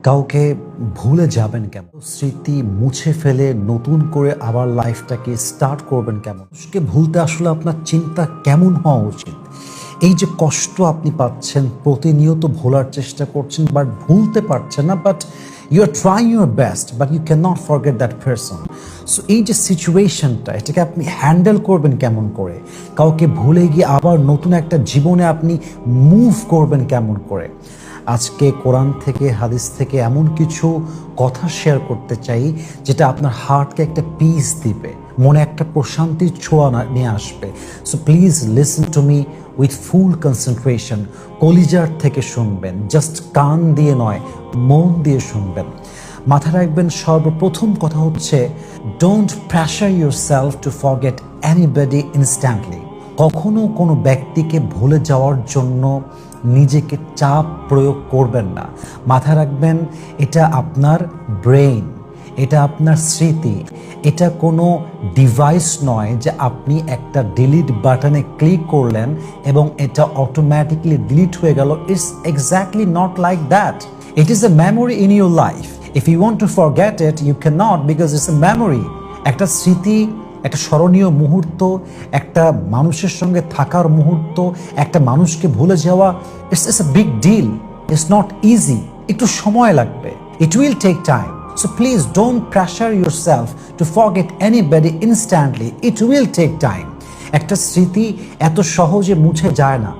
কাউকে ভুলে যাবেন কেমন? স্মৃতি মুছে ফেলে নতুন করে আবার লাইফটাকে স্টার্ট করবেন কেমন? মানুষকে ভুলতে আসলে আপনার চিন্তা কেমন হওয়া উচিত? এই যে কষ্ট আপনি পাচ্ছেন, প্রতিনিয়ত ভোলার চেষ্টা করছেন বাট ভুলতে পারছেন না, but you are trying your best but you can not forget that person. So এই যে সিচুয়েশনটা, এটাকে আপনি হ্যান্ডেল করবেন কেমন করে? কাউকে ভুলে গিয়ে আবার নতুন একটা জীবনে আপনি মুভ করবেন কেমন করে? আজকে কোরআন থেকে, হাদিস থেকে এমন কিছু কথা শেয়ার করতে চাই যেটা আপনার হার্টকে একটা পিস দিবে, মনে একটা প্রশান্তির ছোঁয়া নিয়ে আসবে। So please listen to me with full concentration. কলিজার থেকে শুনবেন, জাস্ট কান দিয়ে নয়, মন দিয়ে শুনবেন। মাথায় রাখবেন, সর্বপ্রথম কথা হচ্ছে, don't pressure yourself to forget anybody instantly. কখনো কোনো ব্যক্তিকে ভুলে যাওয়ার জন্য নিজেকে চাপ প্রয়োগ করবেন না। মাথায় রাখবেন, এটা আপনার ব্রেইন, এটা আপনার স্মৃতি, এটা কোনো ডিভাইস নয় যে আপনি একটা ডিলিট বাটনে ক্লিক করলেন এবং এটা অটোমেটিকলি ডিলিট হয়ে গেল। It's exactly not like that. It is a memory in your life. If you want to forget it, you can not, because it's a memory. একটা স্মৃতি, একটা স্মরণীয় মুহূর্ত, একটা মানুষের সঙ্গে থাকার মুহূর্ত, একটা মানুষকে ভুলে যাওয়া, it's a big deal. It's not easy. একটু সময় লাগবে। It will take time. So please don't pressure yourself to forget anybody instantly. It will take time. একটা স্মৃতি এত সহজে মুছে যায় না।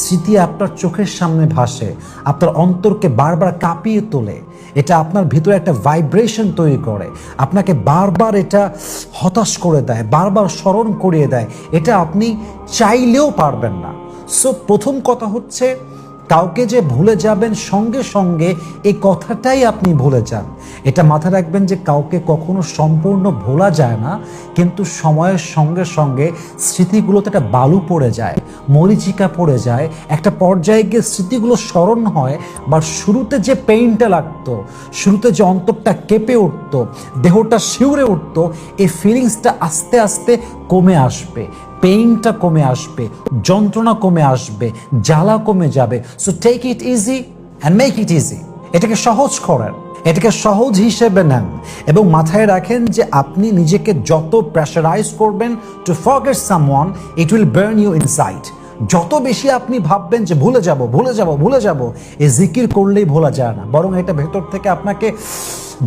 স্মৃতি আপনার চোখের সামনে ভাসে, আপনার অন্তরকে বারবার কাঁপিয়ে তোলে। এটা আপনার ভিতরে একটা ভাইব্রেশন তৈরি করে, আপনাকে বারবার এটা হতাশ করে দেয়, বারবার স্মরণ করিয়ে দেয়। এটা আপনি চাইলেও পারবেন না। সো প্রথম কথা হচ্ছে, কাউকে যে ভুলে যাবেন সঙ্গে সঙ্গে এই কথাটাই আপনি ভুলে যান। এটা মাথায় রাখবেন যে কাউকে কখনো সম্পূর্ণ ভোলা যায় না, কিন্তু সময়ের সঙ্গে সঙ্গে স্মৃতিগুলোতে একটা বালু পড়ে যায়, মরিচিকা পড়ে যায়। একটা পর্যায়ে গিয়ে স্মৃতিগুলো স্মরণ হয়, বা শুরুতে যে পেইনটা লাগতো, শুরুতে যে অন্তরটা কেঁপে উঠতো, দেহটা শিউরে উঠতো, এই ফিলিংসটা আস্তে আস্তে কমে আসবে, পেইনটা কমে আসবে, যন্ত্রণা কমে আসবে, জ্বালা কমে যাবে। So take it easy and make it easy. এটাকে সহজ করেন, এটাকে সহজ হিসেবে নেন, এবং মাথায় রাখেন যে আপনি নিজেকে যত প্রেশারাইজ করবেন to forget someone, it will burn you inside. যত বেশি আপনি ভাববেন যে ভুলে যাব ভুলে যাব ভুলে যাব, এই জিকির করলেই ভোলা যায় না, বরং এটা ভেতর থেকে আপনাকে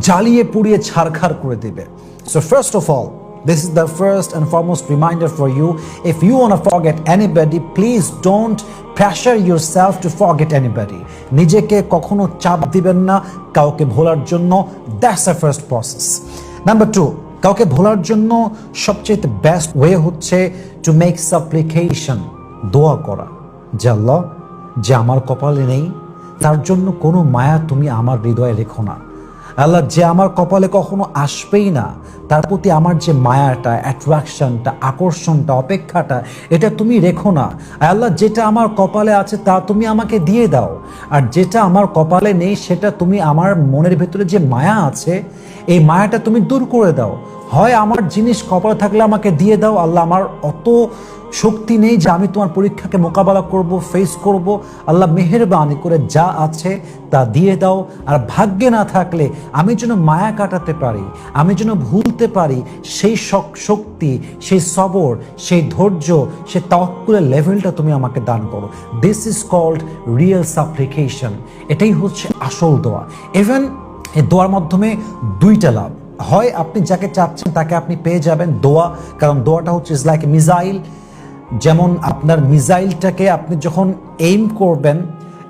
জ্বালিয়ে পুড়িয়ে ছারখার করে দেবে। So first of all, this is the first and foremost reminder for you. If you want to forget anybody, please don't pressure yourself to forget anybody. নিজেকে কখনো চাপ দিবেন না কাউকে ভোলার জন্য। That's the first process. Number 2, কাউকে ভোলার জন্য সবচেয়ে বেস্ট ওয়ে হচ্ছে to make supplication, দোয়া করা। যে আল্লাহ, যে আমার কপালে নেই তার জন্য কোনো মায়া তুমি আমার হৃদয়ে রেখো না। আল্লাহ, যে আমার কপালে কখনো আসবেই না তার প্রতি আমার যে মায়াটা, অ্যাট্রাকশনটা, আকর্ষণটা, অপেক্ষাটা, এটা তুমি রেখো না। আল্লাহ, যেটা আমার কপালে আছে তা তুমি আমাকে দিয়ে দাও, আর যেটা আমার কপালে নেই সেটা তুমি আমার মনের ভেতরে যে মায়া আছে এই মায়াটা তুমি দূর করে দাও। হয় আমার জিনিস কপালে থাকলে আমাকে দিয়ে দাও, আল্লাহ আমার অত শক্তি নেই যে আমি তোমার পরীক্ষাকে মোকাবেলা করব, ফেস করব। আল্লাহ মেহেরবানি করে যা আছে তা দিয়ে দাও। আর ভাগ্যে না থাকলে আমি যেন মায়া কাটাতে পারি, আমি যেন ভুলতে পারি, সেই শক্তি, সেই সবর, সেই ধৈর্য, সেই তাওয়াক্কুলের লেভেলটা তুমি আমাকে দান করো। This is called real supplication. এটাই হচ্ছে আসল দোয়া। ইভেন এই দোয়ার মাধ্যমে দুইটা লাভ হয়, আপনি যাকে চাচ্ছেন তাকে আপনি পেয়ে যাবেন দোয়া, কারণ দোয়াটা হচ্ছে ইজ লাইক এ মিসাইল। যেমন আপনার মিসাইলটাকে আপনি যখন এইম করবেন,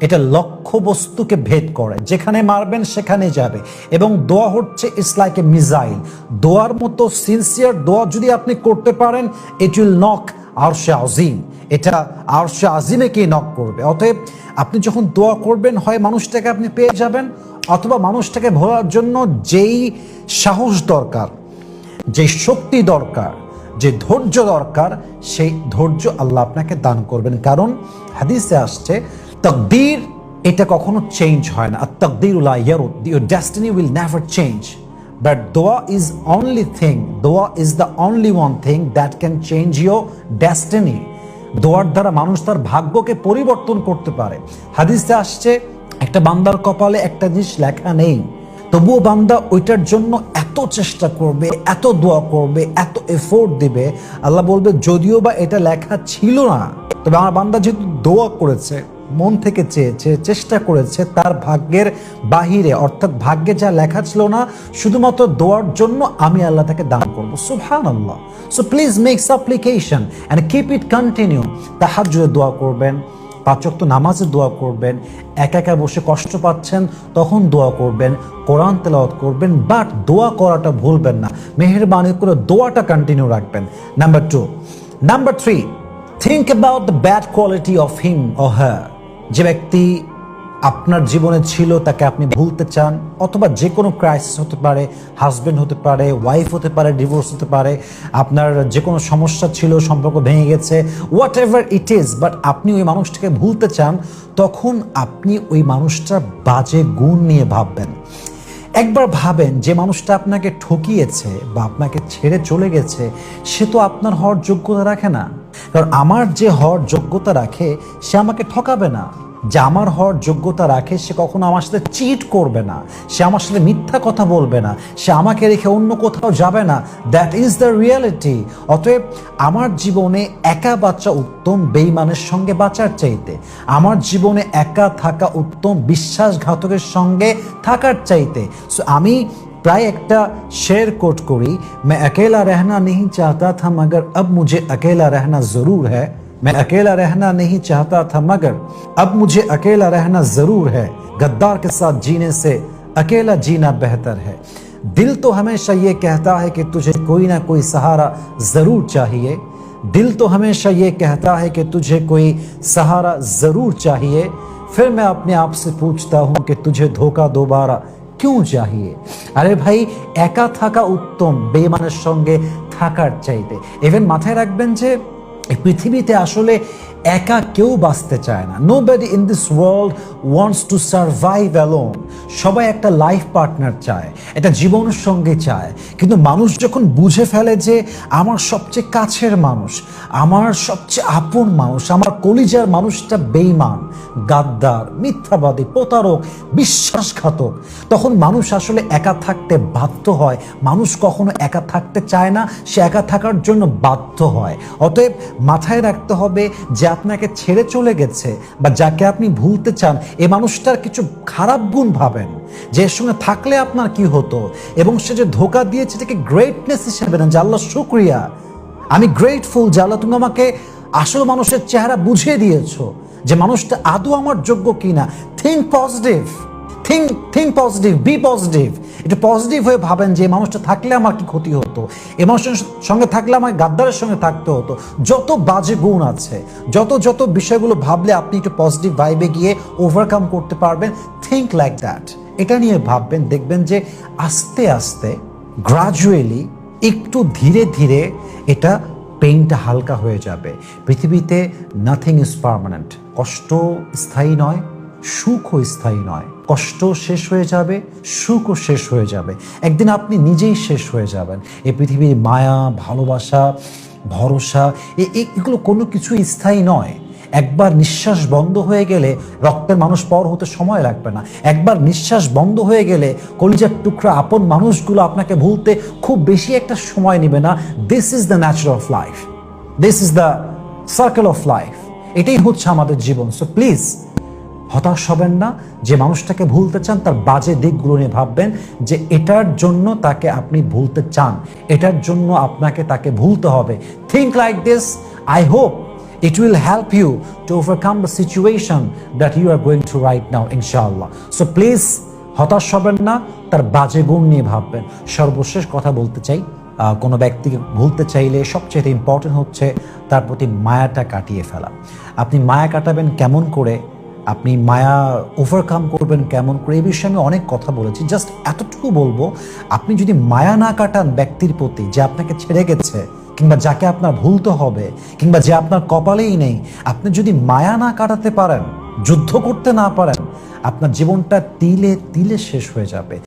এটা লক্ষ্যবস্তুকে ভেদ করে, যেখানে মারবেন সেখানে যাবে। এবং দোয়া হচ্ছে ইটস লাইক এ মিসাইল। দোয়ার মতো সিনসিয়ার দোয়া যদি আপনি করতে পারেন, ইট উইল নক আরশে আজিম। এটা আরশে আজিমেকেই নক করবে। অতএব আপনি যখন দোয়া করবেন, হয় মানুষটাকে আপনি পেয়ে যাবেন, অথবা মানুষটাকে ভোলার জন্য যেই সাহস দরকার, যে শক্তি দরকার, যে ধৈর্য দরকার, সেই ধৈর্য আল্লাহ আপনাকে দান করবেন। কারণ হাদিসে আসছে, তাকদীর এটা কখনো চেঞ্জ হয় না। আর তাকদীরু লা ইয়ারুদ, your destiny will never change. But দোয়া ইজ অনলি থিং, দোয়া is the only one thing that can change your destiny. দোয়ার দ্বারা মানুষ তার ভাগ্যকে পরিবর্তন করতে পারে। হাদিসে আসছে, একটা বান্দার কপালে একটা জিনিস লেখা নেই, তবুও বান্দা ওইটার জন্য এত চেষ্টা করবে, এত দোয়া করবে, এত এফোর্ট দিবে। আল্লাহ বলবে যদিও বা এটা লেখা ছিল না, তবে আমার বান্দা যেহেতু দোয়া করেছে, মন থেকে চেয়েছে, চেষ্টা করেছে, তার ভাগ্যের বাহিরে অর্থাৎ ভাগ্যে যা লেখা ছিল না, শুধুমাত্র দোয়ার জন্য আমি আল্লাহ তাকে দান করবো। সুবহানাল্লাহ। So please make supplication and keep it continue. তাহাজ্জুদে দোয়া করবেন, 5 ওয়াক্ত নামাজে দোয়া করবেন, একা একা বসে কষ্ট পাচ্ছেন তখন দোয়া করবেন, কোরআন তেলাওয়াত করবেন, বাট দোয়া করাটা ভুলবেন না। মেহেরবানি করে দোয়াটা কন্টিনিউ রাখবেন। Number 2। Number 3, think about the bad quality of him or her. যে ব্যক্তি আপনার জীবনে ছিল তাকে আপনি ভুলতে চান, অথবা যে কোনো ক্রাইসিস হতে পারে, হাজব্যান্ড হতে পারে, ওয়াইফ হতে পারে, ডিভোর্স হতে পারে, আপনার যে কোনো সমস্যা ছিল, সম্পর্ক ভেঙে গেছে, what ever it is, but আপনি ওই মানুষটাকে ভুলতে চান, তখন আপনি ওই মানুষটার বাজে গুণ নিয়ে ভাববেন। একবার ভাবেন যে মানুষটা আপনাকে ঠকিয়েছে বা আপনাকে ছেড়ে চলে গেছে, সে তো আপনার হওয়ার যোগ্যতা রাখে না। কারণ আমার যে হওয়ার যোগ্যতা রাখে সে আমাকে ঠকাবে না, যে আমার হওয়ার যোগ্যতা রাখে সে কখনো আমার সাথে চিট করবে না, সে আমার সাথে মিথ্যা কথা বলবে না, সে আমাকে রেখে অন্য কোথাও যাবে না। That is the reality. অতএব আমার জীবনে একা বাঁচা উত্তম বেঈমানের সঙ্গে বাঁচার চাইতে, আমার জীবনে একা থাকা উত্তম বিশ্বাসঘাতকের সঙ্গে থাকার চাইতে। সো আমি प्राय एक शेर कोट करी, मैं अकेला रहना नहीं चाहता था मगर अब मुझे अकेला रहना जरूर है। मैं अकेला रहना नहीं चाहता था मगर अब मुझे अकेला रहना जरूर है। गद्दार के साथ जीने से अकेला जीना बेहतर है। दिल तो हमेशा ये कहता है कि तुझे कोई ना कोई सहारा जरूर चाहिए। दिल तो हमेशा ये कहता है कि तुझे कोई सहारा जरूर चाहिए। फिर मैं अपने आप से पूछता हूँ कि तुझे धोखा दोबारा क्यों चाहिए। अरे भाई एका थाका उत्तम बेईमानेर संगे थाकार चाইতে। इवन माথায় রাখবেন যে পৃথিবীতে আসলে একা কেউ বাঁচতে চায় না। Nobody in this world wants to survive alone. সবাই একটা লাইফ পার্টনার চায়, একটা জীবনের সঙ্গে চায়। কিন্তু মানুষ যখন বুঝে ফেলে যে আমার সবচেয়ে কাছের মানুষ, আমার সবচেয়ে আপন মানুষ, আমার কলিজার মানুষটা বেঈমান, গাদ্দার, মিথ্যাবাদী, প্রতারক, বিশ্বাসঘাতক, তখন মানুষ আসলে একা থাকতে বাধ্য হয়। মানুষ কখনো একা থাকতে চায় না, সে একা থাকার জন্য বাধ্য হয়। অতএব মাথায় রাখতে হবে যে আপনাকে ছেড়ে চলে গেছে বা যাকে আপনি ভুলতে চান, এই মানুষটার কিছু খারাপ গুণ ভাবেন, যে এর সঙ্গে থাকলে আপনার কি হতো, এবং সে যে ধোঁকা দিয়েছে এটাকে গ্রেটনেস হিসেবে নেন, যে আল্লাহ শুকরিয়া, আমি গ্রেটফুল যে আল্লাহ তুমি আমাকে আসল মানুষের চেহারা বুঝিয়ে দিয়েছো, যে মানুষটা আদৌ আমার যোগ্য কিনা। Think positive, think positive, be positive. একটু পজিটিভ হয়ে ভাবেন যে এই মানুষটা থাকলে আমার কি ক্ষতি হতো, এই মানুষের সঙ্গে থাকলে আমার গাদ্দারের সঙ্গে থাকতে হতো। যত বাজে গুণ আছে, যত বিষয়গুলো ভাবলে আপনি একটু পজিটিভ ভাইবে গিয়ে ওভারকাম করতে পারবেন, থিঙ্ক লাইক দ্যাট। এটা নিয়ে ভাববেন, দেখবেন যে আস্তে আস্তে গ্রাজুয়ালি একটু ধীরে ধীরে এটা পেইনটা হালকা হয়ে যাবে। পৃথিবীতে নাথিং ইজ পার্মানেন্ট। কষ্ট স্থায়ী নয়, সুখও স্থায়ী নয়। কষ্ট শেষ হয়ে যাবে, সুখও শেষ হয়ে যাবে। একদিন আপনি নিজেই শেষ হয়ে যাবেন। এই পৃথিবীর মায়া, ভালোবাসা, ভরসা, এগুলো কোনো কিছু স্থায়ী নয়। একবার নিঃশ্বাস বন্ধ হয়ে গেলে রক্তের মানুষ পর হতে সময় লাগবে না। একবার নিঃশ্বাস বন্ধ হয়ে গেলে কলিজার টুকরা আপন মানুষগুলো আপনাকে ভুলতে খুব বেশি একটা সময় নেবে না। This is the Nature of life, this is the circle of life. এটাই হচ্ছে আমাদের জীবন। সো প্লিজ হতাশ হবেন না। যে মানুষটাকে ভুলতে চান তার বাজে দিকগুলো নিয়ে ভাববেন, যে এটার জন্য তাকে আপনি ভুলতে চান, এটার জন্য আপনাকে তাকে ভুলতে হবে। Think like this. I hope it will help you to overcome the situation that you are going through right now, inshallah. So please হতাশ হবেন না, তার বাজে গুণ নিয়ে ভাববেন। সর্বশেষ কথা বলতে চাই, কোনো ব্যক্তিকে ভুলতে চাইলে সবচেয়ে ইম্পর্টেন্ট হচ্ছে তার প্রতি মায়াটা কাটিয়ে ফেলা। আপনি মায়া কাটাবেন কেমন করে, আপনি মায়া ওভারকাম করবেন কেমন করে, এই বিষয়ে আমি অনেক কথা বলেছি। জাস্ট এতটুকু বলবো, আপনি যদি মায়া না কাটান ব্যক্তির প্রতি যে আপনাকে ছেড়ে গেছে, কিংবা যাকে আপনার ভুলতে হবে, কিংবা যে আপনার কপালেই নেই, আপনি যদি মায়া না কাটাতে পারেন, যুদ্ধ করতে না পারেন, আপনার জীবনটা তিলে তিলে শেষ হয়ে যাবে।